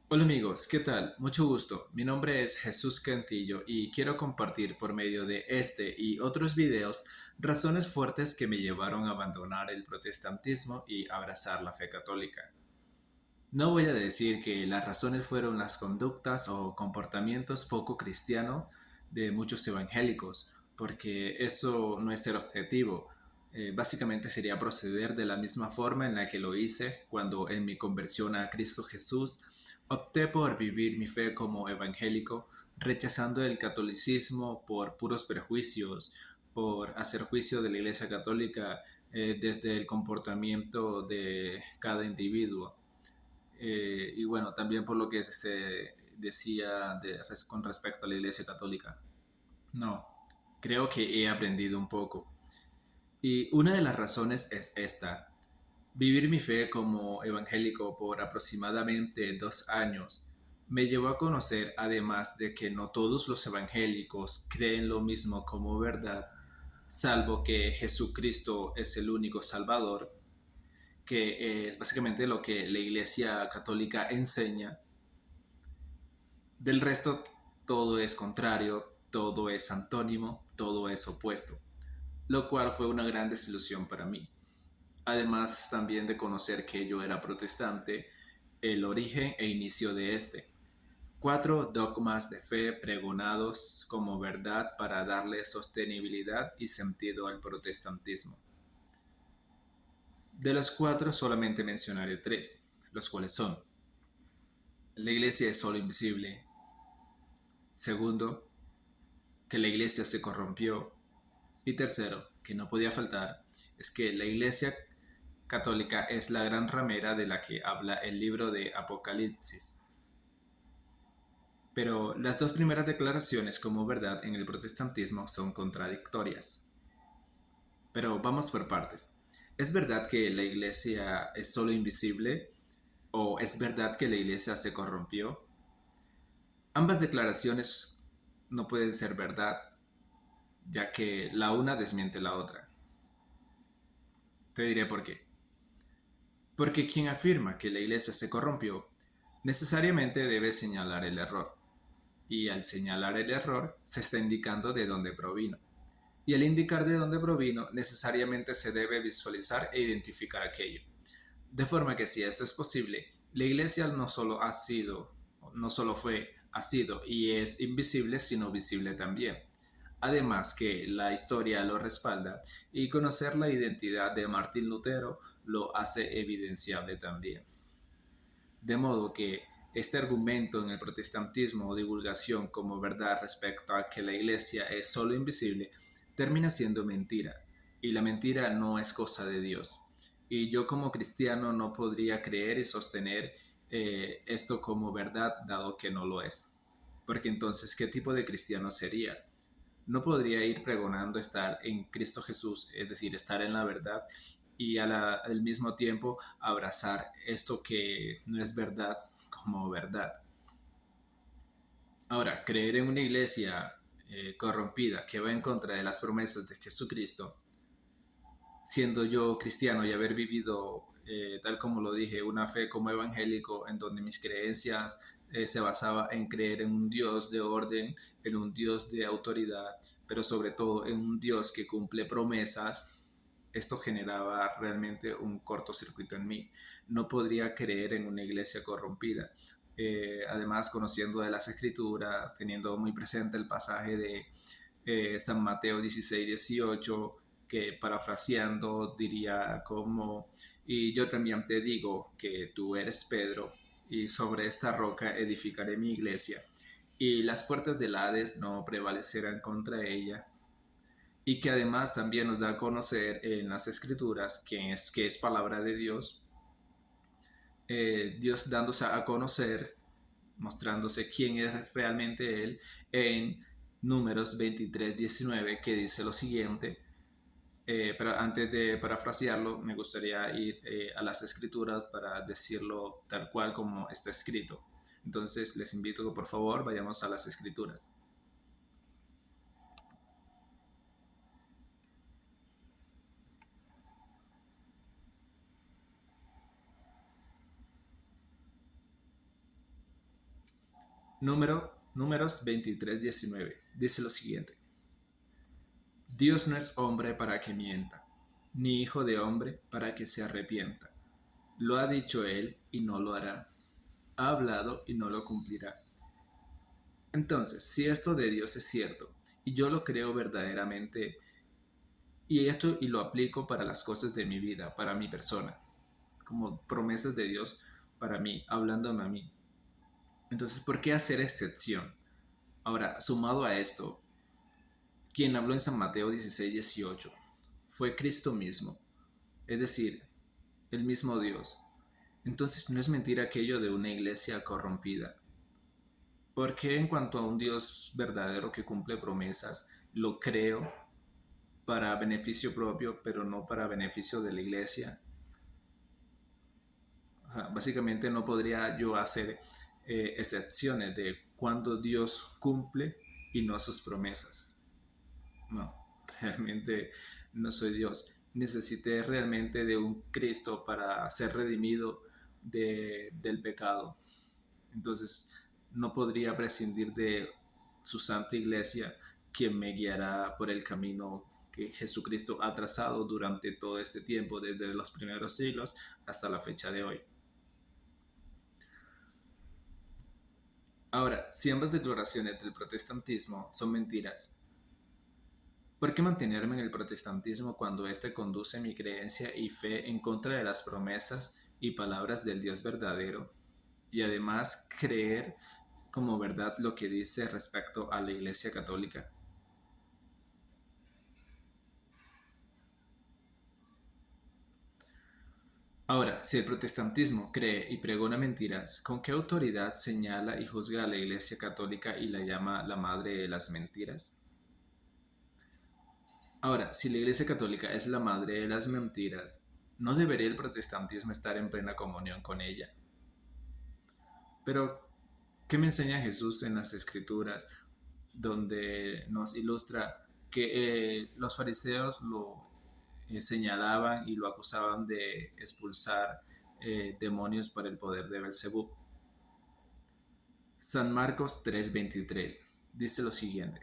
Hola amigos, ¿qué tal? Mucho gusto. Mi nombre es Jesús Cantillo y quiero compartir por medio de este y otros videos razones fuertes que me llevaron a abandonar el protestantismo y abrazar la fe católica. No voy a decir que las razones fueron las conductas o comportamientos poco cristianos de muchos evangélicos, porque eso no es el objetivo. Básicamente sería proceder de la misma forma en la que lo hice cuando en mi conversión a Cristo Jesús opté por vivir mi fe como evangélico, rechazando el catolicismo por puros prejuicios, por hacer juicio de la Iglesia Católica desde el comportamiento de cada individuo. Y bueno, también por lo que se decía con respecto a la Iglesia Católica. No, creo que he aprendido un poco. Y una de las razones es esta. Vivir mi fe como evangélico por aproximadamente 2 años me llevó a conocer, además de que no todos los evangélicos creen lo mismo como verdad, salvo que Jesucristo es el único Salvador, que es básicamente lo que la Iglesia Católica enseña. Del resto, todo es contrario, todo es antónimo, todo es opuesto, lo cual fue una gran desilusión para mí. Además también de conocer que yo era protestante, el origen e inicio de este. 4 dogmas de fe pregonados como verdad para darle sostenibilidad y sentido al protestantismo. De los 4 solamente mencionaré 3, los cuales son: la iglesia es solo invisible. Segundo, que la iglesia se corrompió. Y tercero, que no podía faltar, es que la iglesia católica es la gran ramera de la que habla el libro de Apocalipsis. Pero las dos primeras declaraciones como verdad en el protestantismo son contradictorias. Pero vamos por partes. ¿Es verdad que la iglesia es solo invisible? ¿O es verdad que la iglesia se corrompió? Ambas declaraciones no pueden ser verdad, ya que la una desmiente la otra. Te diré por qué. Porque quien afirma que la iglesia se corrompió necesariamente debe señalar el error. Y al señalar el error se está indicando de dónde provino. Y al indicar de dónde provino, necesariamente se debe visualizar e identificar aquello. De forma que si esto es posible, la iglesia no solo fue, ha sido y es invisible, sino visible también. Además que la historia lo respalda y conocer la identidad de Martín Lutero lo hace evidenciable también. De modo que este argumento en el protestantismo o divulgación como verdad respecto a que la iglesia es solo invisible termina siendo mentira, y la mentira no es cosa de Dios. Y yo como cristiano no podría creer y sostener esto como verdad dado que no lo es. Porque entonces, ¿qué tipo de cristiano sería? No podría ir pregonando estar en Cristo Jesús, es decir, estar en la verdad, y al mismo tiempo abrazar esto que no es verdad como verdad. Ahora, creer en una iglesia corrompida que va en contra de las promesas de Jesucristo, siendo yo cristiano y haber vivido, tal como lo dije, una fe como evangélico en donde mis creencias se basaba en creer en un Dios de orden, en un Dios de autoridad, pero sobre todo en un Dios que cumple promesas. Esto generaba realmente un cortocircuito en mí. No podría creer en una iglesia corrompida. Además, conociendo de las escrituras, teniendo muy presente el pasaje de San Mateo 16-18, que parafraseando diría como: y yo también te digo que tú eres Pedro, y sobre esta roca edificaré mi iglesia, y las puertas del Hades no prevalecerán contra ella. Y que además también nos da a conocer en las escrituras que es palabra de Dios, Dios dándose a conocer, mostrándose quién es realmente Él en Números 23-19, que dice lo siguiente. Pero antes de parafrasearlo, me gustaría ir a las escrituras para decirlo tal cual como está escrito. Entonces les invito que por favor vayamos a las escrituras. Números 23:19 dice lo siguiente: Dios no es hombre para que mienta, ni hijo de hombre para que se arrepienta. Lo ha dicho él y no lo hará. Ha hablado y no lo cumplirá. Entonces, si esto de Dios es cierto, y yo lo creo verdaderamente, y lo aplico para las cosas de mi vida, para mi persona, como promesas de Dios para mí, hablándome a mí. Entonces, ¿por qué hacer excepción? Ahora, sumado a esto, quien habló en San Mateo 16:18 fue Cristo mismo, es decir, el mismo Dios. Entonces, no es mentira aquello de una iglesia corrompida. Porque en cuanto a un Dios verdadero que cumple promesas, lo creo para beneficio propio, pero no para beneficio de la iglesia? O sea, básicamente no podría yo hacer excepciones de cuando Dios cumple y no sus promesas. No, realmente no soy Dios. Necesité realmente de un Cristo para ser redimido del pecado. Entonces no podría prescindir de su santa iglesia, quien me guiará por el camino que Jesucristo ha trazado durante todo este tiempo, desde los primeros siglos hasta la fecha de hoy. Ahora, si ambas declaraciones del protestantismo son mentiras, ¿por qué mantenerme en el protestantismo cuando éste conduce mi creencia y fe en contra de las promesas y palabras del Dios verdadero? Y además creer como verdad lo que dice respecto a la Iglesia Católica. Ahora, si el protestantismo cree y pregona mentiras, ¿con qué autoridad señala y juzga a la Iglesia Católica y la llama la madre de las mentiras? Ahora, si la Iglesia Católica es la madre de las mentiras, ¿no debería el protestantismo estar en plena comunión con ella? Pero, ¿qué me enseña Jesús en las Escrituras, donde nos ilustra que los fariseos lo señalaban y lo acusaban de expulsar demonios por el poder de Belcebú? San Marcos 3:23 dice lo siguiente: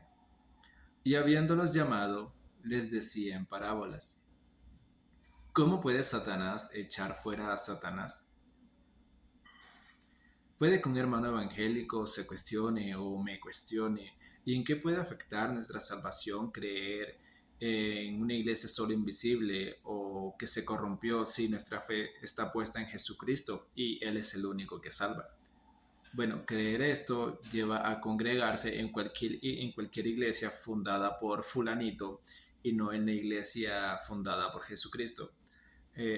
Y habiéndolos llamado, les decía en parábolas: ¿Cómo puede Satanás echar fuera a Satanás? Puede que un hermano evangélico se cuestione o me cuestione: ¿y en qué puede afectar nuestra salvación creer en una iglesia solo invisible o que se corrompió si nuestra fe está puesta en Jesucristo y Él es el único que salva? Bueno, creer esto lleva a congregarse en cualquier iglesia fundada por fulanito y no en la iglesia fundada por Jesucristo.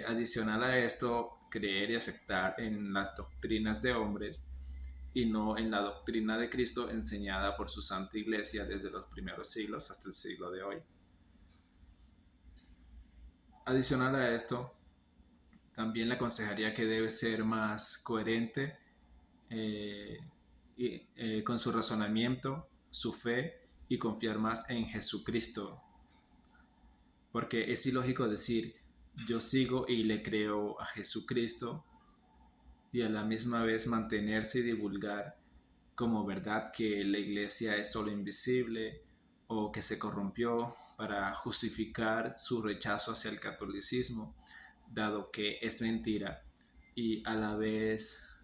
Adicional a esto, creer y aceptar en las doctrinas de hombres y no en la doctrina de Cristo enseñada por su santa iglesia desde los primeros siglos hasta el siglo de hoy. Adicional a esto, también le aconsejaría que debe ser más coherente eh, con su razonamiento, su fe y confiar más en Jesucristo, porque es ilógico decir yo sigo y le creo a Jesucristo y a la misma vez mantenerse y divulgar como verdad que la iglesia es solo invisible o que se corrompió para justificar su rechazo hacia el catolicismo, dado que es mentira, y a la vez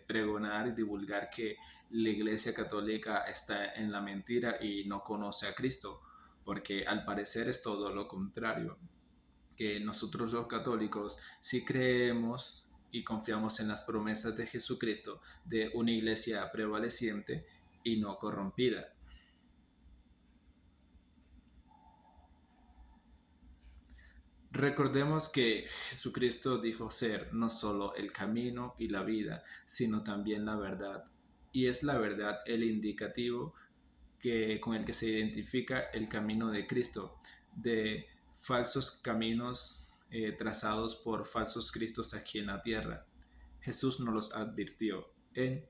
pregonar y divulgar que la iglesia católica está en la mentira y no conoce a Cristo, porque al parecer es todo lo contrario, que nosotros los católicos sí creemos y confiamos en las promesas de Jesucristo de una iglesia prevaleciente y no corrompida. Recordemos que Jesucristo dijo ser no solo el camino y la vida, sino también la verdad. Y es la verdad el indicativo con el que se identifica el camino de Cristo, de falsos caminos trazados por falsos cristos aquí en la tierra. Jesús nos los advirtió en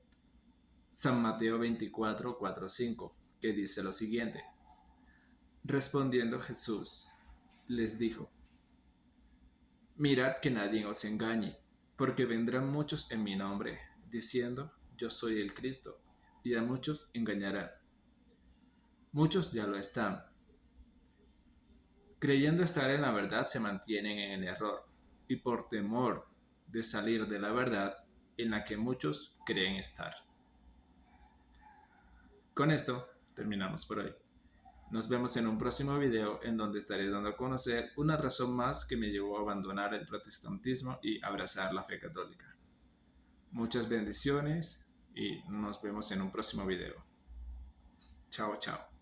San Mateo 24, 4, 5, que dice lo siguiente: Respondiendo Jesús, les dijo: Mirad que nadie os engañe, porque vendrán muchos en mi nombre, diciendo: Yo soy el Cristo, y a muchos engañará. Muchos ya lo están. Creyendo estar en la verdad se mantienen en el error y por temor de salir de la verdad en la que muchos creen estar. Con esto terminamos por hoy. Nos vemos en un próximo video en donde estaré dando a conocer una razón más que me llevó a abandonar el protestantismo y abrazar la fe católica. Muchas bendiciones y nos vemos en un próximo video. Chao, chao.